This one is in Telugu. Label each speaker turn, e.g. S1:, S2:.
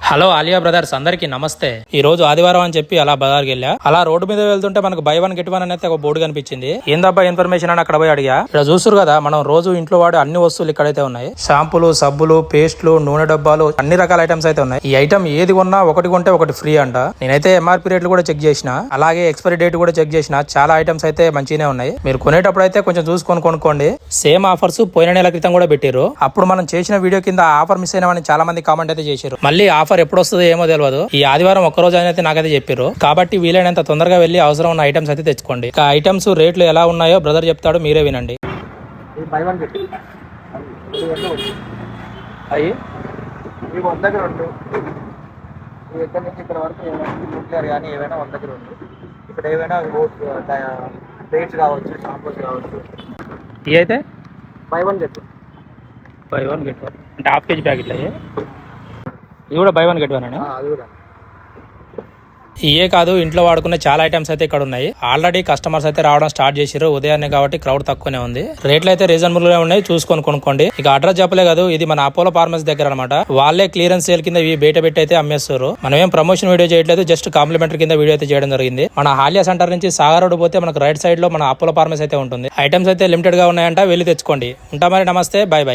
S1: హలో ఆలియా బ్రదర్స్ అందరికి నమస్తే. ఈ రోజు ఆదివారం అని చెప్పి అలా బజార్కి వెళ్ళా. అలా రోడ్డు మీద వెళ్తుంటే మనకు బై వన్ గెట్ వన్ అనేది ఒక బోర్డు కనిపించింది. ఏందబ్బా ఇన్ఫర్మేషన్ అని అక్కడ పోయి అడిగా. ఇక్కడ చూస్తారు కదా, మనం రోజు ఇంట్లో వాడే అన్ని వస్తువులు ఇక్కడైతే ఉన్నాయి. షాంపూలు, సబ్బులు, పేస్ట్లు, నూనె డబ్బాలు, అన్ని రకాల ఐటమ్స్ అయితే ఉన్నాయి. ఈ ఐటమ్ ఏది కొన్నా ఒకటి కొంటే ఒకటి ఫ్రీ అంట. నేనైతే ఎంఆర్పీ రేట్లు కూడా చెక్ చేసిన, అలాగే ఎక్స్పైరీ డేట్ కూడా చెక్ చేసిన. చాలా ఐటమ్స్ అయితే మంచిగానే ఉన్నాయి. మీరు కొనేటప్పుడు అయితే కొంచెం చూసుకొని కొనుక్కోండి. సేమ్ ఆఫర్స్ పోయిన నెల క్రితం కూడా పెట్టారు. అప్పుడు మనం చేసిన వీడియో కింద ఆఫర్ మిస్ అయినామని చాలా మంది కామెంట్ అయితే చేశారు. మళ్ళీ ఆఫర్ ఎప్పుడు వస్తుందో ఏమో తెలియదు. ఈ ఆదివారం ఒక్కరోజు అయితే నాకైతే చెప్పారు. కాబట్టి వీలైనంత తొందరగా వెళ్ళి అవసరం ఉన్న ఐటమ్స్ అయితే తెచ్చుకోండి. ఇక ఐటమ్స్ రేట్లు ఎలా ఉన్నాయో బ్రదర్ చెప్తాడు, మీరే వినండి. అయ్యి
S2: మీకు 100కి 2, ఇక్కడ నుంచి ఇక్కడ వరకు న్యూక్లియర్ కానీ ఏవైనా 100కి 2. ఇక్కడ ఏవైనా ప్లేట్స్ కావచ్చు, షాంపూస్ కావచ్చు.
S1: ఇవి అయితే
S2: బై వన్ గెట్
S1: వన్ అంటే హాఫ్ కేజీ ప్యాకెట్లు అయ్యి. ఇది కూడా బై వన్ గెట్ వన్ అని.
S2: అది కూడా
S1: ఇయే కాదు, ఇంట్లో వాడుకునే చాలా ఐటమ్స్ అయితే ఇక్కడ ఉన్నాయి. ఆల్రెడీ కస్టమర్స్ అయితే రావడం స్టార్ట్ చేశారు ఉదయాన్నే, కాబట్టి క్రౌడ్ తక్కువనే ఉంది. రేట్లు అయితే రీజనబుల్ గా ఉన్నాయి, చూసుకొని కొనుక్కోండి. ఇక అడ్రస్ చెప్పలే కాదు, ఇది మన అపోలో ఫార్మసీ దగ్గర అనమాట. వాళ్ళే క్లియరెన్స్ సేల్ కింద ఇవి బయట పెట్టి అయితే అమ్మేస్తారు. మనం ఏం ప్రమోషన్ వీడియో చేయట్లేదు, జస్ట్ కాంప్లిమెంటరీ కింద వీడియో అయితే చేయడం జరిగింది. మన హాలియా సెంటర్ నుంచి సాగర్ రోడ్ పోతే మనకు రైట్ సైడ్ లో మన అపోలో ఫార్మసీ అయితే ఉంటుంది. ఐటమ్స్ అయితే లిమిటెడ్ గా ఉన్నాయంట, వెళ్ళి తెచ్చుకోండి. ఉంటా మరి, నమస్తే, బై బై.